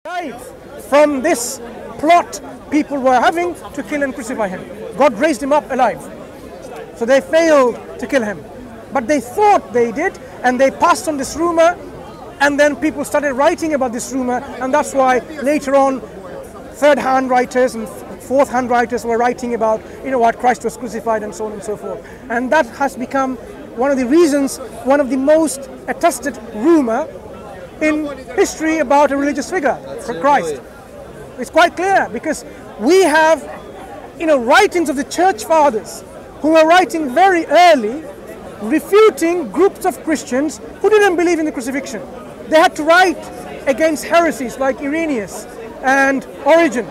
died from this plot people were having to kill and crucify him. God raised him up alive. So they failed to kill him. But they thought they did, and they passed on this rumor, and then people started writing about this rumor, and that's why later on third-hand writers and fourth-hand writers were writing about, what Christ was crucified and so on and so forth. And that has become one of the reasons, one of the most attested rumor in history about a religious figure for Christ. It's quite clear because we have, writings of the church fathers who were writing very early, refuting groups of Christians who didn't believe in the crucifixion. They had to write against heresies like Irenaeus and Origen,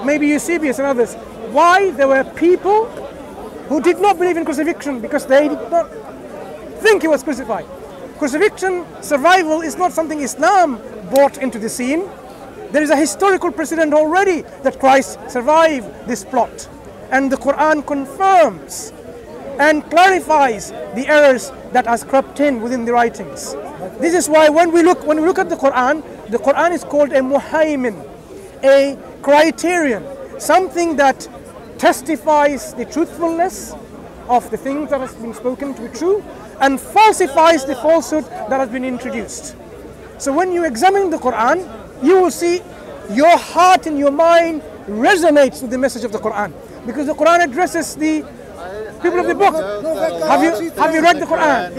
maybe Eusebius and others. Why? There were people who did not believe in crucifixion because they did not think he was crucified. Crucifixion survival is not something Islam brought into the scene. There is a historical precedent already that Christ survived this plot. And the Quran confirms and clarifies the errors that has crept in within the writings. This is why when we look at the Quran is called a muhaymin, a criterion, something that testifies the truthfulness of the things that has been spoken to be true and falsifies the falsehood that has been introduced. So when you examine the Quran, you will see your heart and your mind resonates with the message of the Quran, because the Quran addresses the people of the book. Have you read the Quran?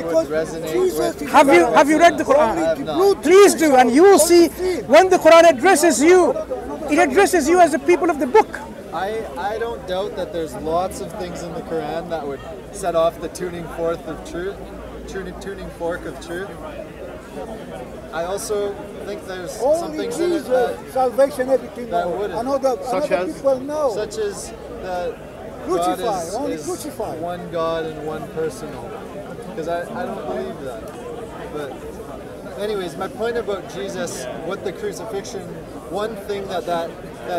Have you read the Quran? Please do, and you will see when the Quran addresses you, it addresses you as the people of the book. I don't doubt that there's lots of things in the Quran that would set off the tuning fork of truth. I also think there's some things in it that salvation, everything that wouldn't. Another people know. Such as that Crucify, God only is crucify. one God and one person. Because I don't believe that. But anyways, my point about Jesus, what the crucifixion, one thing that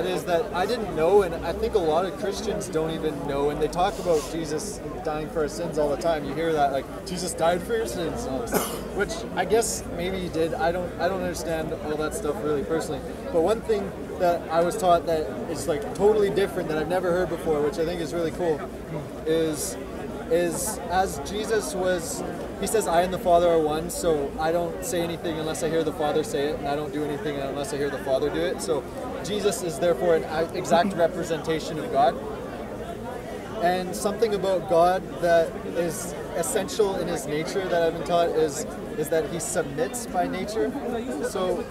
is that I didn't know, and I think a lot of Christians don't even know, and they talk about Jesus dying for our sins all the time. You hear that, like, Jesus died for your sins, and all this stuff, which I guess maybe he did. I don't understand all that stuff really personally. But one thing that I was taught that is like totally different that I've never heard before, which I think is really cool, is as Jesus was, he says, I and the Father are one, so I don't say anything unless I hear the Father say it, and I don't do anything unless I hear the Father do it. So Jesus is therefore an exact representation of God. And something about God that is essential in his nature that I've been taught is that he submits by nature. So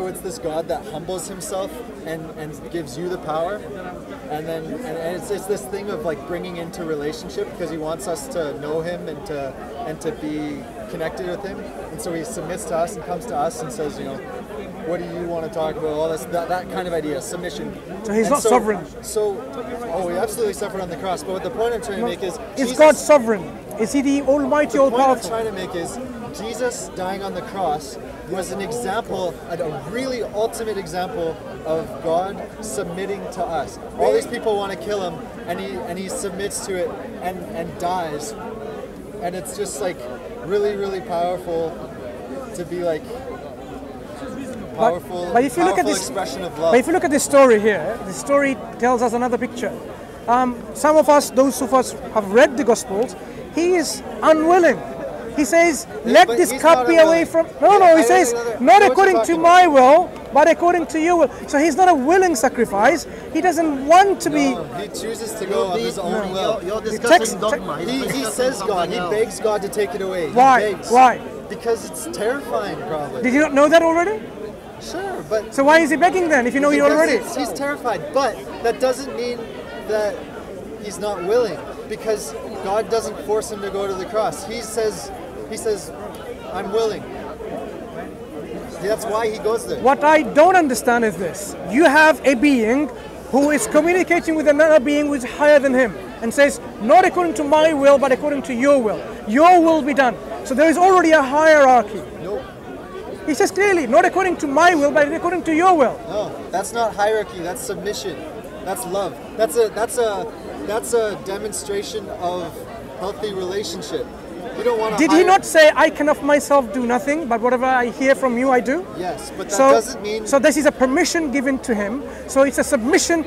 it's this God that humbles himself and gives you the power, and it's this thing of like bringing into relationship, because he wants us to know him and to be connected with him, and so he submits to us and comes to us and says, what do you want to talk about? All this, that kind of idea, submission. So he's not sovereign. Oh, he absolutely suffered on the cross. But what the point I'm trying to make is God sovereign? Is he the Almighty, all-powerful? The point I'm trying to make is Jesus dying on the cross was an example, a really ultimate example of God submitting to us. All these people want to kill him, and he submits to it and dies. And it's just like really, really powerful to be like powerful, but if you look at this expression of love. But if you look at this story here, the story tells us another picture. Some of us, those of us have read the Gospels, he is unwilling. He says, let this cup be away from... No, he says, not according to my will, but according to your will. So he's not a willing sacrifice. He doesn't want to be... He chooses to go of his own will. You're discussing dogma. He says God, he begs God to take it away. Why? Why? Because it's terrifying, probably. Did you not know that already? Sure, but... So why is he begging then, if you know it already? He's terrified, but that doesn't mean that he's not willing, because God doesn't force him to go to the cross. He says, I'm willing. That's why he goes there. What I don't understand is this. You have a being who is communicating with another being who is higher than him and says, not according to my will, but according to your will. Your will be done. So there is already a hierarchy. Nope. He says clearly, not according to my will, but according to your will. No, that's not hierarchy. That's submission. That's love. That's a demonstration of healthy relationship. You don't want to. Did he not say, "I can of myself do nothing, but whatever I hear from you, I do"? Yes, but that doesn't mean. So this is a permission given to him. So it's a submission.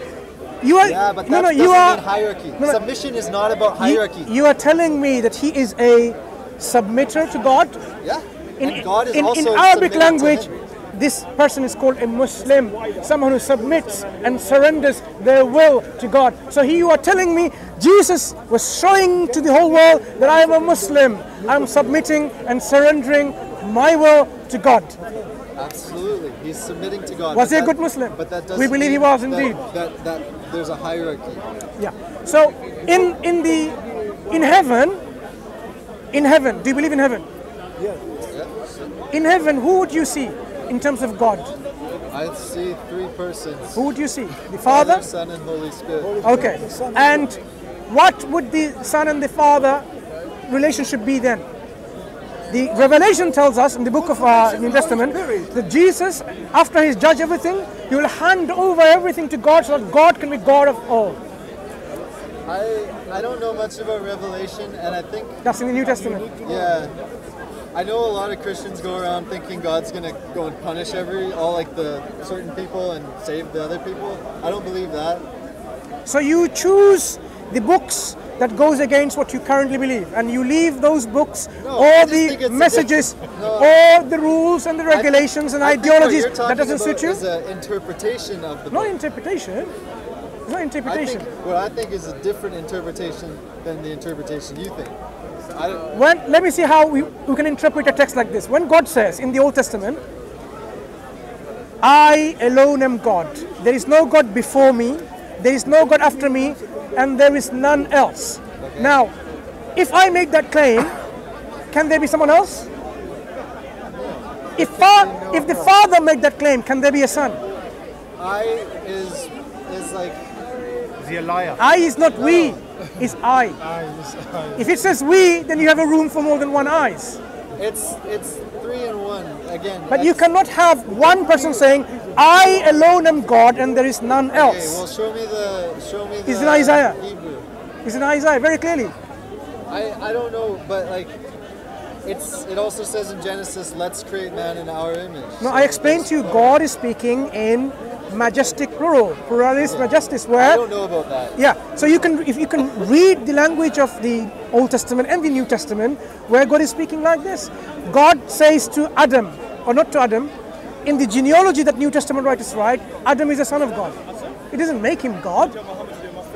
You are. Yeah, but that no, doesn't you are. mean hierarchy. No, no. Submission is not about hierarchy. You are telling me that he is a submitter to God. Yeah. And God is in also Arabic submitted language, to him. this person is called a Muslim, someone who submits and surrenders their will to God. So you are telling me Jesus was showing to the whole world that I am a Muslim. I'm submitting and surrendering my will to God. Absolutely, he's submitting to God. Was he a good Muslim? But that doesn't We believe he mean was indeed. That there's a hierarchy. Yeah. So in heaven, do you believe in heaven? Yes. In heaven, who would you see in terms of God? I see three persons. Who would you see? The Father? Son, and Holy Spirit. Okay. And what would the Son and the Father relationship be then? The Revelation tells us in the book of New Testament that Jesus, after he's judged everything, he will hand over everything to God so that God can be God of all. I don't know much about Revelation, and I think That's in the New Testament. yeah. I know a lot of Christians go around thinking God's gonna go and punish all like the certain people and save the other people. I don't believe that. So you choose the books that goes against what you currently believe, and you leave those books, No, I all just think the it's a messages, No. all the rules and the regulations and I think ideologies what you're that doesn't talking suit you. about is an interpretation of the Not book. interpretation. It's not I interpretation. think what I think is a different interpretation than the interpretation you think. Let me see how we can interpret a text like this. When God says in the Old Testament, I alone am God. There is no God before me, there is no God after me, and there is none else. Okay. Now, if I make that claim, can there be someone else? If the Father made that claim, can there be a Son? I is like. Is he a liar? I is not we, it's I. If it says we, then you have a room for more than one eyes. It's 3 in 1 again. But you cannot have one person saying, I alone am God and there is none else. Okay, well show me the It's in Isaiah. Hebrew. It's in Isaiah very clearly. I don't know, but like it also says in Genesis, let's create man in our image. No, I explained to you, God is speaking in majestic plural, pluralis majestis, where I don't know about that. yeah. So if you can read the language of the Old Testament and the New Testament, where God is speaking like this. God says to Adam, or not to Adam, in the genealogy that New Testament writers write, Adam is a son of God. It doesn't make him God.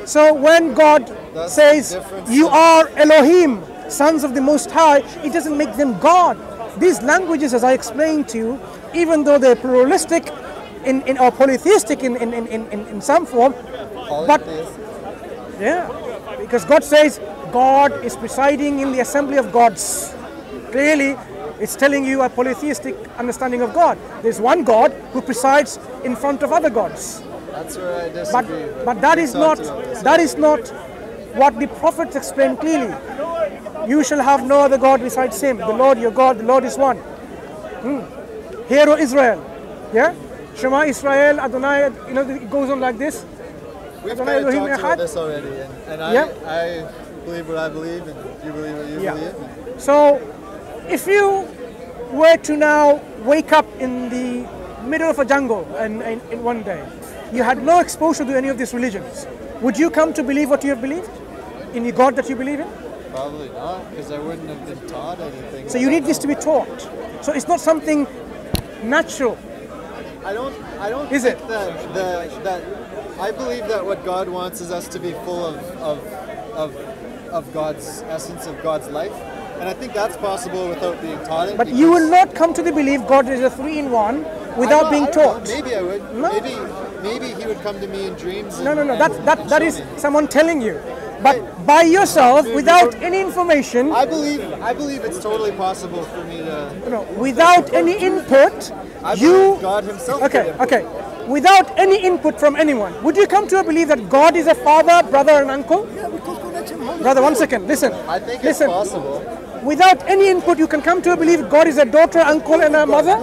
So when God says, you are Elohim, sons of the Most High, it doesn't make them God. These languages, as I explained to you, even though they're pluralistic or polytheistic in some form, but yeah, because God says God is presiding in the assembly of gods. Clearly, it's telling you a polytheistic understanding of God. There's one God who presides in front of other gods. That's where I disagree. But that is not what the prophets explain clearly. You shall have no other God besides Him. The Lord your God, the Lord is one. Hear, O Israel. Yeah? Shema Israel, Adonai, it goes on like this. We've Adonai kind of Elohim talked about Echad. this already, and Yeah. I believe what I believe, and you believe what you believe. So, if you were to now wake up in the middle of a jungle and in one day, you had no exposure to any of these religions, would you come to believe what you have believed? In the God that you believe in? Probably not, because I wouldn't have been taught anything. So you need this to be taught. So it's not something natural. I don't Is think it? that I believe that what God wants is us to be full of God's essence, of God's life. And I think that's possible without being taught it. But you will not come to the belief God is a 3-in-1 without being taught. Maybe I would. No. Maybe He would come to me in dreams. No. and That show is me. someone telling you. But by yourself, without any information, I believe it's totally possible for me to. without any input, I believe God Himself. Okay. Without any input from anyone, would you come to a belief that God is a father, brother, and uncle? Yeah, because connection. Brother, 1 second. Listen. I think it's possible. Without any input, you can come to a belief God is a daughter, uncle, and a mother.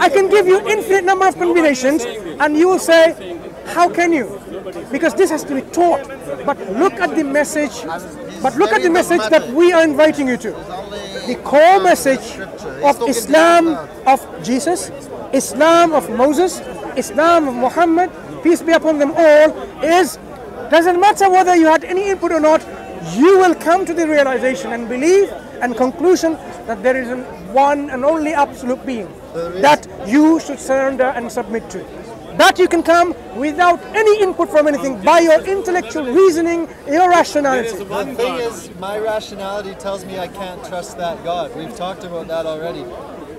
I can give you infinite number of combinations, and you will say, how can you? Because this has to be taught. But look at the message But look at the message that we are inviting you to. The core message of Islam of Jesus, Islam of Moses, Islam of Muhammad, peace be upon them all, is doesn't matter whether you had any input or not, you will come to the realization and belief and conclusion that there is one and only absolute being that you should surrender and submit to. That you can come without any input from anything, by your intellectual reasoning, your rationality. The thing is, my rationality tells me I can't trust that God. We've talked about that already.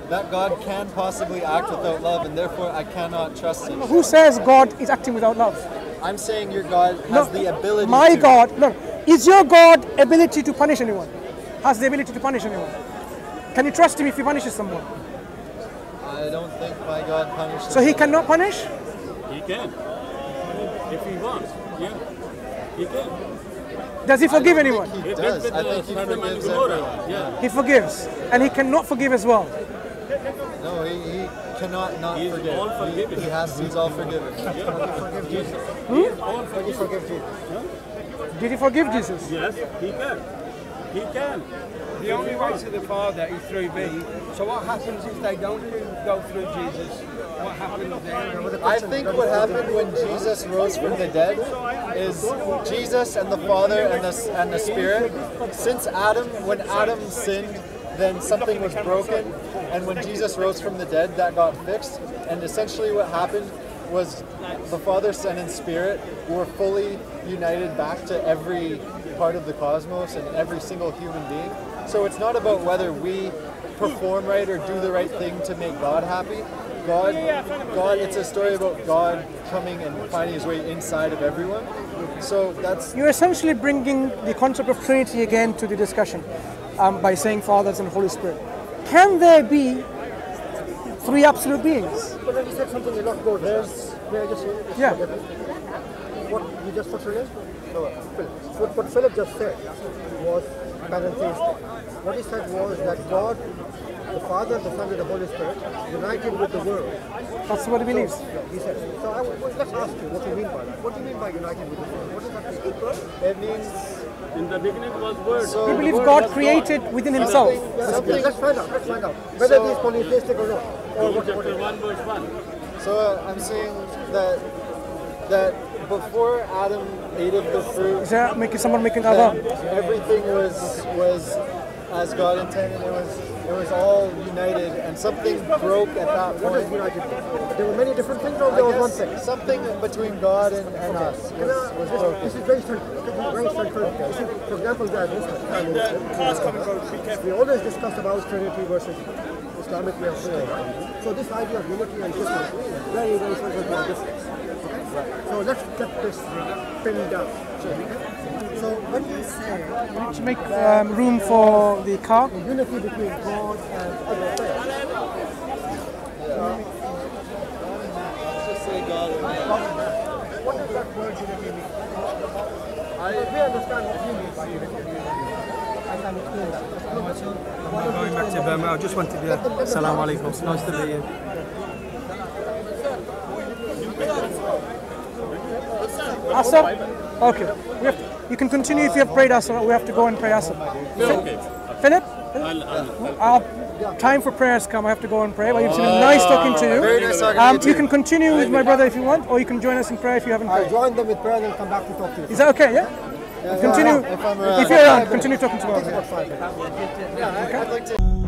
That God can possibly act without love, and therefore I cannot trust him. Who says God is acting without love? I'm saying your God has the ability my to. God, no. Is your God ability to punish anyone? Has the ability to punish anyone? Can you trust him if he punishes someone? I don't think my God punishes. So he cannot punish? He can. If he wants, yeah. He can. Does he forgive anyone? He does. I think he forgives everyone. Yeah. He forgives. And he cannot forgive as well. No, he cannot not He's forgive. all forgiven. He has to. He's all forgiven. Did he forgive Jesus? Yes, he can. He can. The only way to the Father is through me. So what happens if they don't go through Jesus? What happens then? I think what happened when Jesus rose from the dead is Jesus and the Father and the Spirit. Since Adam, when Adam sinned, then something was broken, and when Jesus rose from the dead, that got fixed. And essentially what happened was the Father, Son, and Spirit were fully united back to every part of the cosmos and every single human being. So it's not about whether we perform right or do the right thing to make God happy. God, it's a story about God coming and finding his way inside of everyone. So that's... You're essentially bringing the concept of Trinity again to the discussion by saying Fathers and Holy Spirit. Can there be three absolute beings? But you said something a lot more. Yeah. What you just put in? What Phillip just said was pantheistic. What he said was that God, the Father, the Son, and the Holy Spirit united with the world. That's what he believes. He said. So let's ask you what you mean by that. What do you mean by united with the world? What does that mean? It means... In the beginning was Word. So He believes God created within himself. Let's find out. Whether it is polytheistic or not. Or what, Chapter 1, verse 1. So I'm saying that before Adam ate of the fruit, Is that someone making adhan? everything was as God intended. It was all united, and something broke at that what point. is united? There were many different things, or there was one thing? Something between God and us was broken. This is very central. For example, we always discuss about Trinity versus Islamic way of thinking. So this idea of unity and difference is very, very central to our discourse. Okay? So let's get this pinned down. So when you say We need to make room for the car. unity between God and other things, Just say God. what does that word unity mean? We understand what you mean by unity. I can explain that. Going back to Burma, I just wanted to Assalamu alaikum. It's nice to meet you. Asr? Okay. You can continue if you have prayed Asr. We have to go and pray Asr. Okay. Philip? I'll Time for prayers come. I have to go and pray. But it's been nice talking to Very you. nice talking to You can continue with my brother if you want, or you can join us in prayer if you haven't I'll prayed. join them with prayer and come back to talk to you. Is that okay? Yeah. Continue. If I'm around. If you're around, continue talking to us. About 5 minutes. I'd like to.